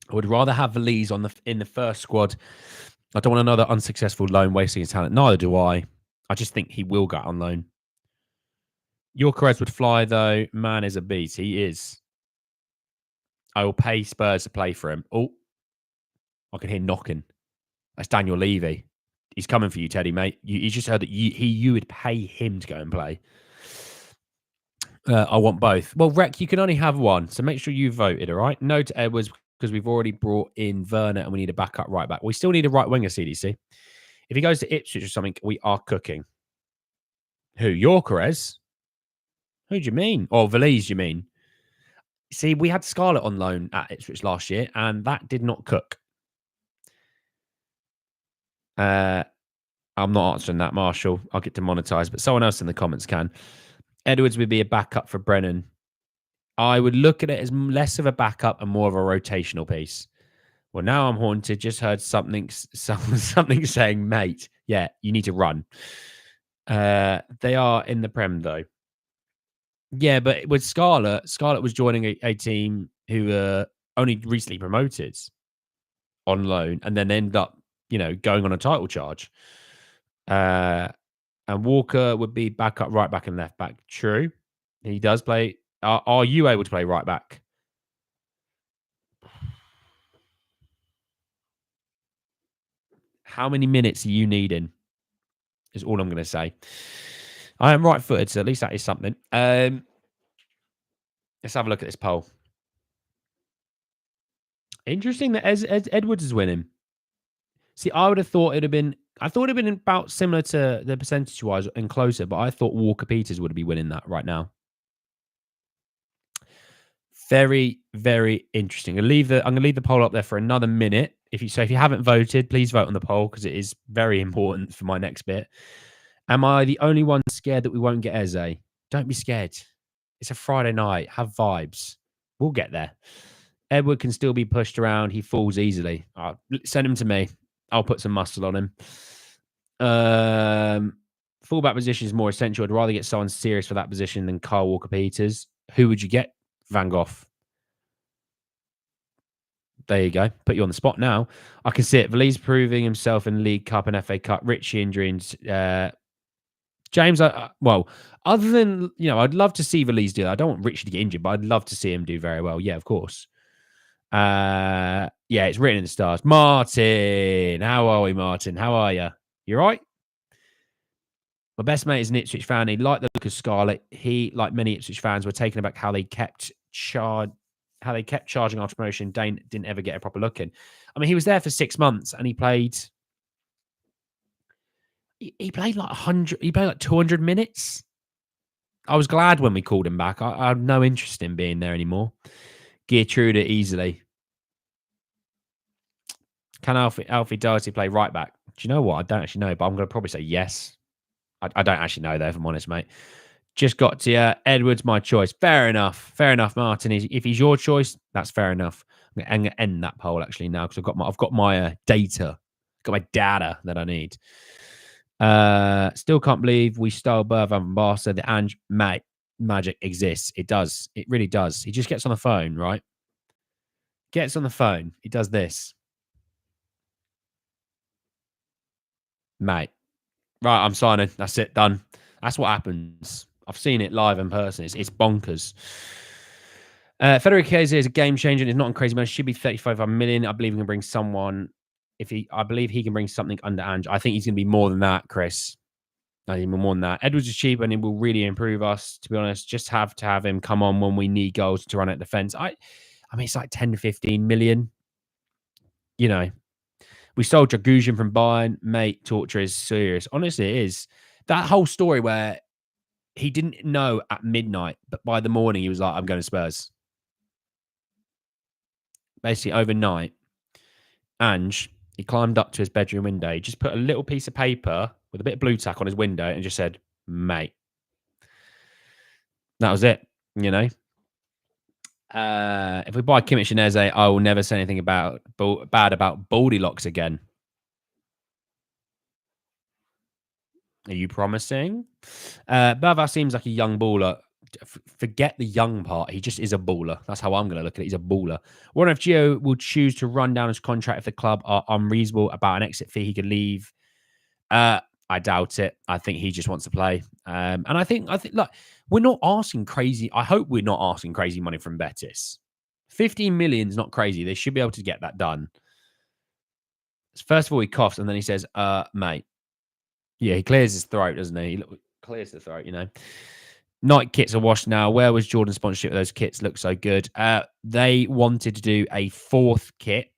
I would rather have Veliz in the first squad. I don't want another unsuccessful loan wasting his talent. Neither do I. I just think he will get on loan. Gyökeres would fly, though. Man is a beast. He is. I will pay Spurs to play for him. Oh, I can hear knocking. That's Daniel Levy. He's coming for you, Teddy, mate. You just heard that you would pay him to go and play. I want both. Well, Rec, you can only have one, so make sure you voted, all right? No to Edwards because we've already brought in Werner and we need a backup right back. We still need a right winger, CDC. If he goes to Ipswich or something, we are cooking. Who? Gyökeres? Who do you mean? Or Veliz, you mean? See, we had Scarlett on loan at Ipswich last year, and that did not cook. I'm not answering that, Marshall. I'll get demonetized, but someone else in the comments can. Edwards would be a backup for Brennan. I would look at it as less of a backup and more of a rotational piece. Well, now I'm haunted. Just heard something saying, mate, yeah, you need to run. They are in the Prem, though. Yeah, but with Scarlett was joining a team who were only recently promoted on loan and then end up, going on a title charge. And Walker would be backup right back and left back. True. He does play. Are you able to play right back? How many minutes are you needing? Is all I'm going to say. I am right-footed, so at least that is something. Let's have a look at this poll. Interesting that Edwards is winning. See, I would have thought it'd have been. I thought it'd been about similar to the percentage-wise and closer, but I thought Walker Peters would be winning that right now. Very, very interesting. I'm going to leave the poll up there for another minute. If you haven't voted, please vote on the poll because it is very important for my next bit. Am I the only one scared that we won't get Eze? Don't be scared. It's a Friday night. Have vibes. We'll get there. Edward can still be pushed around. He falls easily. Send him to me. I'll put some muscle on him. Fullback position is more essential. I'd rather get someone serious for that position than Kyle Walker-Peters. Who would you get? Van Gogh. There you go. Put you on the spot now. I can see it. Veliz proving himself in League Cup and FA Cup. Richie injuries. James, other than, I'd love to see Veliz do that. I don't want Richie to get injured, but I'd love to see him do very well. Yeah, of course. Yeah, it's written in the stars. Martin. How are we, Martin? How are you? You all right? My best mate is an Ipswich fan. He liked the look of Scarlett. He, like many Ipswich fans, were taken aback how they kept charging after promotion. Dane didn't ever get a proper look in. I mean, he was there for 6 months and he played. He played like 100. He played like 200 minutes. I was glad when we called him back. I had no interest in being there anymore. Geertrude easily. Can Alfie Doherty play right back? Do you know what? I don't actually know, but I'm going to probably say yes. I don't actually know, though, if I'm honest, mate. Just got to Edwards, my choice. Fair enough. Fair enough, Martin. If he's your choice, that's fair enough. I'm gonna end that poll actually now because I've got my data, got my data that I need. Still can't believe we stole Bergwijn from Barca. The Ange magic exists. It does. It really does. He just gets on the phone, right? Gets on the phone. He does this, mate. Right, I'm signing. That's it. Done. That's what happens. I've seen it live in person. It's bonkers. Federico Chiesa is a game changer. It's not on crazy money. Should be 35 million. I believe he can bring someone. I believe he can bring something under Ange. I think he's going to be more than that, Chris. I think more than that. Edwards is cheap and it will really improve us. To be honest, just have to have him come on when we need goals to run at defense. I mean, it's like 10 to 15 million. You know, we sold Dragusin from Bayern. Mate, torture is serious. Honestly, it is. That whole story where he didn't know at midnight, but by the morning he was like, I'm going to Spurs. Basically, overnight, Ange, he climbed up to his bedroom window, he just put a little piece of paper with a bit of blue tack on his window and just said, mate. That was it, you know. If we buy Kimmich and Eze, I will never say anything bad about Baldy Locks again. Are you promising? Bava seems like a young baller. Forget the young part. He just is a baller. That's how I'm going to look at it. He's a baller. Wonder if Gio will choose to run down his contract if the club are unreasonable about an exit fee. He could leave. I doubt it. I think he just wants to play. And I think like we're not asking crazy. I hope we're not asking crazy money from Betis. 15 million is not crazy. They should be able to get that done. First of all, he coughs and then he says, mate. Yeah, he clears his throat, doesn't he? He clears the throat, you know. Nike kits are washed now. Where was Jordan's sponsorship? Those kits look so good. They wanted to do a fourth kit,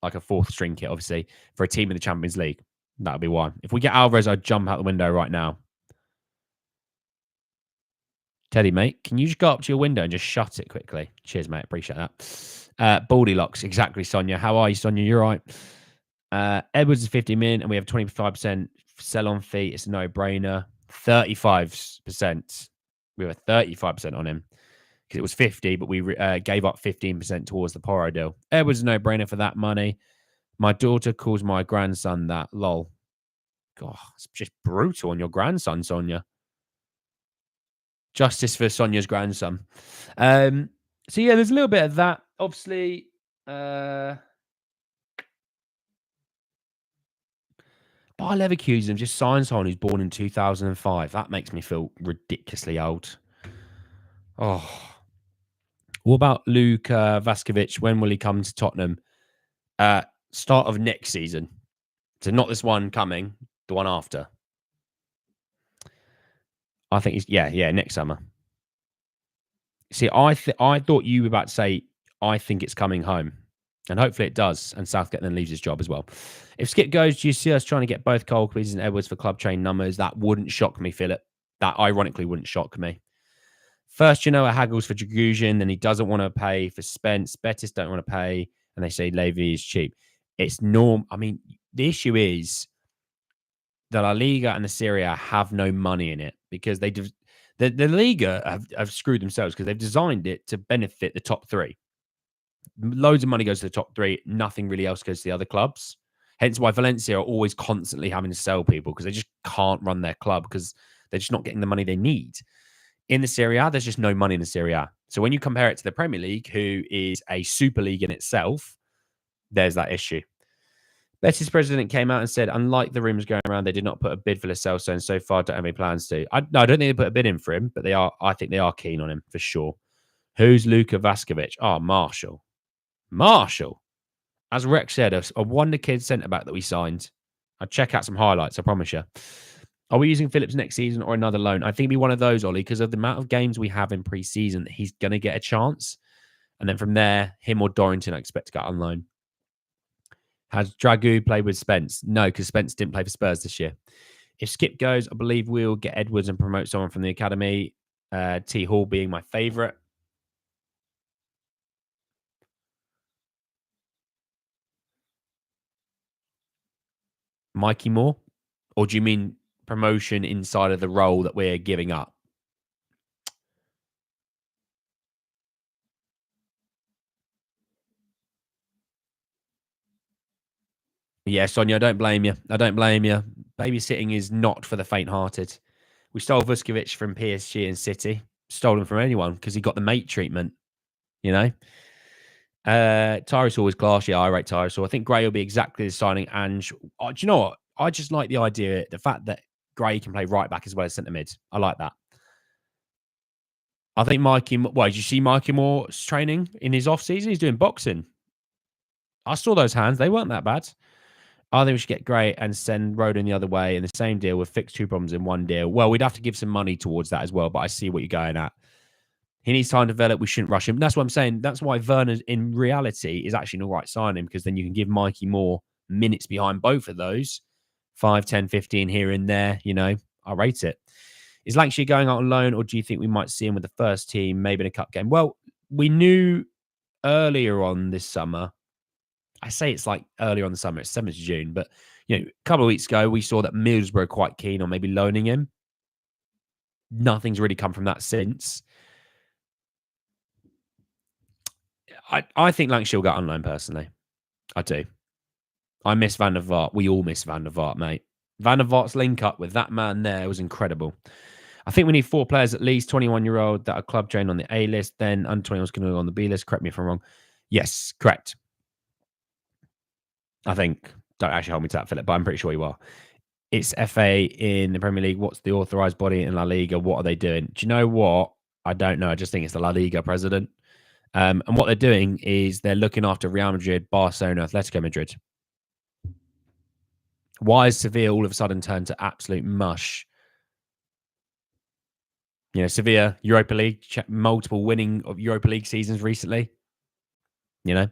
like a fourth string kit, obviously, for a team in the Champions League. That would be one. If we get Alvarez, I'd jump out the window right now. Teddy, mate, can you just go up to your window and just shut it quickly? Cheers, mate. Appreciate that. Baldy Locks. Exactly, Sonia. How are you, Sonia? You're right. Edwards is 50 million and we have 25% sell-on fee. It's a no-brainer. 35%. We have a 35% on him because it was 50, but we gave up 15% towards the Poro deal. Edwards is a no-brainer for that money. My daughter calls my grandson that. Lol. God, it's just brutal on your grandson, Sonia. Justice for Sonia's grandson. So yeah, there's a little bit of that. Obviously, Bayer Leverkusen just signed someone who's born in 2005. That makes me feel ridiculously old. Oh. What about Luke Vaskovic? When will he come to Tottenham? Start of next season. So not this one coming, the one after. I think next summer. See, I thought you were about to say, I think it's coming home. And hopefully it does. And Southgate then leaves his job as well. If Skip goes, do you see us trying to get both Cole Cleese and Edwards for club chain numbers? That wouldn't shock me, Philip. That ironically wouldn't shock me. First, haggles for Dragusin, then he doesn't want to pay for Spence. Betis don't want to pay, and they say Levy is cheap. It's norm. I mean, the issue is that La Liga and the Serie A have no money in it because the Liga have screwed themselves because they've designed it to benefit the top three. Loads of money goes to the top three. Nothing really else goes to the other clubs. Hence why Valencia are always constantly having to sell people because they just can't run their club because they're just not getting the money they need. In the Serie A, there's just no money in the Serie A. So when you compare it to the Premier League, who is a super league in itself, there's that issue. Betis president came out and said, unlike the rumors going around, they did not put a bid for Lo Celso and so far don't have any plans to. I don't think they put a bid in for him, but I think they are keen on him for sure. Who's Luka Vaskovic? Oh, Marshall. As Rex said, a wonder kid centre-back that we signed. I'd check out some highlights, I promise you. Are we using Phillips next season or another loan? I think it'd be one of those, Ollie, because of the amount of games we have in pre-season, he's going to get a chance. And then from there, him or Dorrington, I expect to get on loan. Has Dragu played with Spence? No, because Spence didn't play for Spurs this year. If Skip goes, I believe we'll get Edwards and promote someone from the academy. T. Hall being my favourite. Mikey Moore? Or do you mean promotion inside of the role that we're giving up. Yeah, Sonia, I don't blame you. I don't blame you. Babysitting is not for the faint-hearted. We stole Vuskovic from PSG and City. Stole him from anyone because he got the mate treatment, you know? Tyrosaur was class. Yeah, I rate Tyrosaur. I think Gray will be exactly the signing. Ange, do you know what? I just like the idea, the fact that Gray can play right back as well as centre mid. I like that. I think Mikey, well, did you see Mikey Moore's training in his off season? He's doing boxing. I saw those hands. They weren't that bad. I think we should get Gray and send Rodon the other way in the same deal. We'll fix two problems in one deal. Well, we'd have to give some money towards that as well, but I see what you're going at. He needs time to develop. We shouldn't rush him. That's what I'm saying. That's why Werner, in reality, is actually an all right signing, because then you can give Mikey more minutes behind both of those. 5, 10, 15 here and there. You know, I rate it. Is Lancashire going out on loan, or do you think we might see him with the first team, maybe in a cup game? Well, we knew earlier on this summer. I say it's like earlier on the summer. It's 7th of June. But, you know, a couple of weeks ago, we saw that Middlesbrough were quite keen on maybe loaning him. Nothing's really come from that since. I think Lancashire will go on loan, personally. I do. I miss Van der Vaart. We all miss Van der Vaart, mate. Van der Vaart's link up with that man there was incredible. I think we need 4 players at least, 21-year-old that are club trained on the A list, then under 21's going to go on the B list. Correct me if I'm wrong. Yes, correct. I think. Don't actually hold me to that, Philip, but I'm pretty sure you are. It's FA in the Premier League. What's the authorised body in La Liga? What are they doing? Do you know what? I don't know. I just think it's the La Liga president. And what they're doing is they're looking after Real Madrid, Barcelona, Atletico Madrid. Why is Sevilla all of a sudden turned to absolute mush? You know, Sevilla, Europa League, multiple winning of Europa League seasons recently. You know.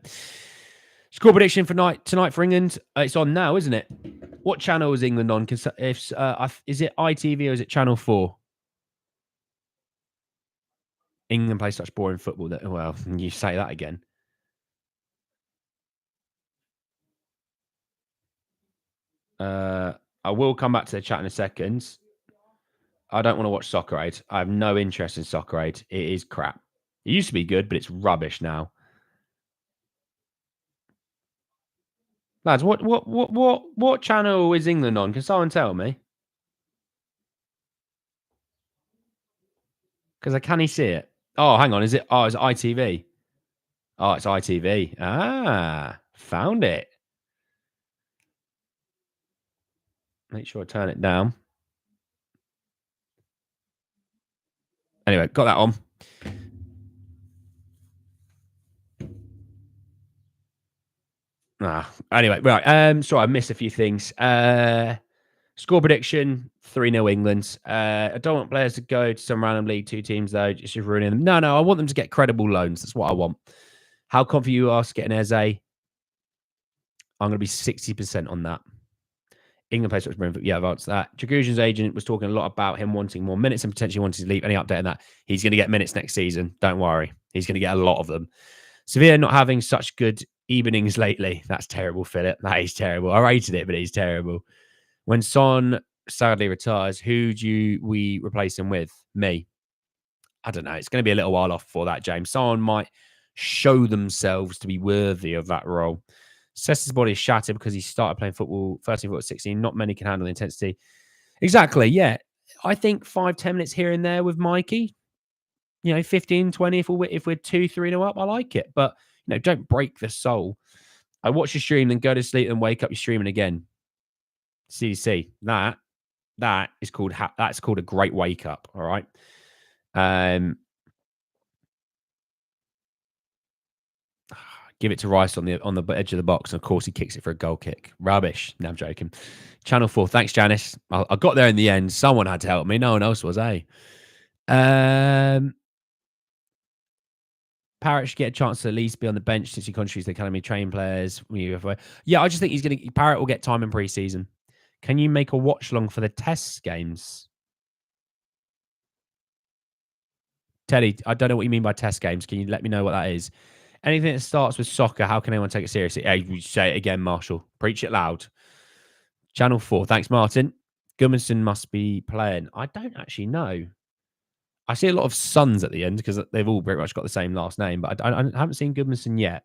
Score prediction for tonight for England. It's on now, isn't it? What channel is England on? Is it ITV or is it Channel 4? England play such boring football that, well, you say that again. I will come back to the chat in a second. I don't want to watch Soccer Aid. I have no interest in Soccer Aid. It is crap. It used to be good, but it's rubbish now. Lads, what channel is England on? Can someone tell me? Because can he see it? Oh, hang on. Is it? Oh, it's ITV. Oh, it's ITV. Ah, found it. Make sure I turn it down. Anyway, got that on. Anyway, right. Sorry, I missed a few things. Score prediction, 3-0 England. I don't want players to go to some random League 2 teams, though. Just ruining them. No, I want them to get credible loans. That's what I want. How confident you are getting Eze? I'm going to be 60% on that. England plays Brentford. Yeah, I've answered that. Dragusin's agent was talking a lot about him wanting more minutes and potentially wanting to leave. Any update on that? He's going to get minutes next season. Don't worry. He's going to get a lot of them. Sevilla not having such good evenings lately. That's terrible, Philip. That is terrible. I rated it, but it is terrible. When Son sadly retires, who do we replace him with? Me. I don't know. It's going to be a little while off for that, James. Someone might show themselves to be worthy of that role. Cesar's body is shattered because he started playing football 13 foot 16. Not many can handle the intensity. Exactly, yeah. I think 5-10 minutes here and there with Mikey. 15, 20 if we're 2-3-0 up, I like it. But don't break the soul. I watch your stream, then go to sleep and wake up, you're streaming again. CDC. That is called that's called a great wake up. All right. Give it to Rice on the edge of the box, and of course he kicks it for a goal kick. Rubbish. No, I'm joking. Channel 4. Thanks, Janice. I got there in the end. Someone had to help me. No one else was, eh? Parrott should get a chance to at least be on the bench since he contributes to the academy train players. Yeah, I just think Parrott will get time in pre-season. Can you make a watch long for the test games? Teddy, I don't know what you mean by test games. Can you let me know what that is? Anything that starts with soccer, how can anyone take it seriously? Hey, you say it again, Marshall. Preach it loud. Channel 4. Thanks, Martin. Gudmundsson must be playing. I don't actually know. I see a lot of Sons at the end because they've all pretty much got the same last name, but I haven't seen Gudmundsson yet.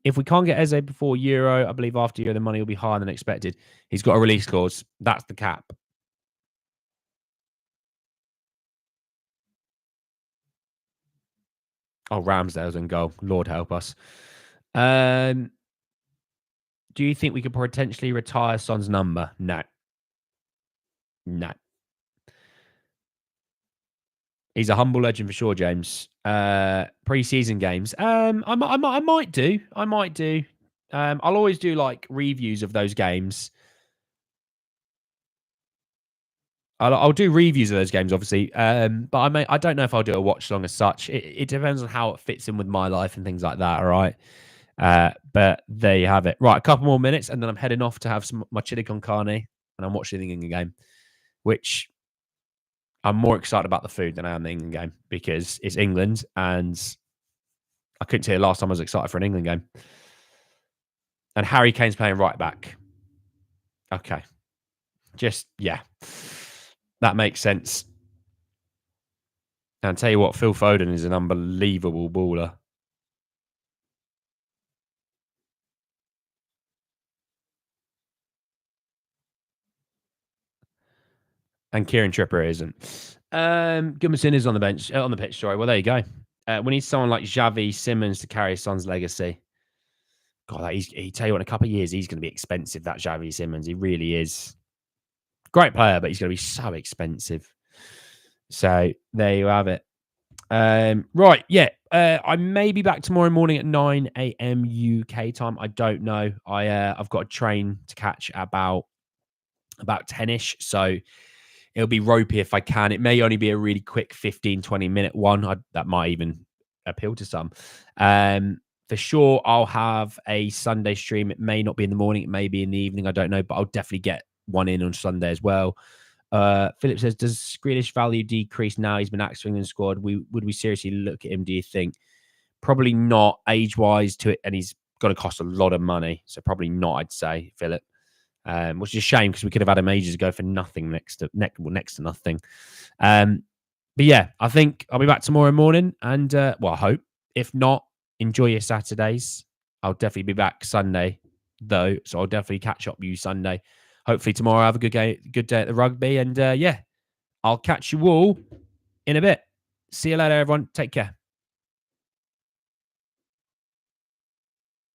If we can't get Eze before Euro, I believe after Euro the money will be higher than expected. He's got a release clause. That's the cap. Oh, Ramsdale's in goal. Lord help us. Do you think we could potentially retire Son's number? No. No. He's a humble legend for sure, James. Pre-season games. I might do. I'll always do like reviews of those games. I'll do reviews of those games, obviously. But I don't know if I'll do a watch long as such. It depends on how it fits in with my life and things like that. All right. But there you have it. Right, a couple more minutes, and then I'm heading off to have my chili con carne, and I'm watching the England game, which I'm more excited about the food than I am the England game because it's England, and I couldn't tell you the last time I was excited for an England game. And Harry Kane's playing right back. Okay. Just, yeah. That makes sense. And I'll tell you what, Phil Foden is an unbelievable baller. And Kieran Trippier isn't. Gudmundsson is on the bench, on the pitch, sorry. Well, there you go. We need someone like Xavi Simons to carry his son's legacy. God, he tell you what, in a couple of years, he's going to be expensive, that Xavi Simons. He really is. Great player, but he's going to be so expensive. So there you have it. Right, yeah. I may be back tomorrow morning at 9 a.m. UK time. I don't know. I've got a train to catch about 10-ish. So it'll be ropey if I can. It may only be a really quick 15, 20-minute one. That might even appeal to some. For sure, I'll have a Sunday stream. It may not be in the morning. It may be in the evening. I don't know. But I'll definitely get one in on Sunday as well. Philip says, does Grealish value decrease now he's been axed in the squad? Would we seriously look at him, do you think? Probably not age-wise to it. And he's going to cost a lot of money. So probably not, I'd say, Philip. Which is a shame because we could have had him ages ago for nothing, next to nothing. But yeah, I think I'll be back tomorrow morning, and I hope. If not, enjoy your Saturdays. I'll definitely be back Sunday though, so I'll definitely catch up with you Sunday. Hopefully tomorrow I have a good day at the rugby, and yeah, I'll catch you all in a bit. See you later, everyone. Take care.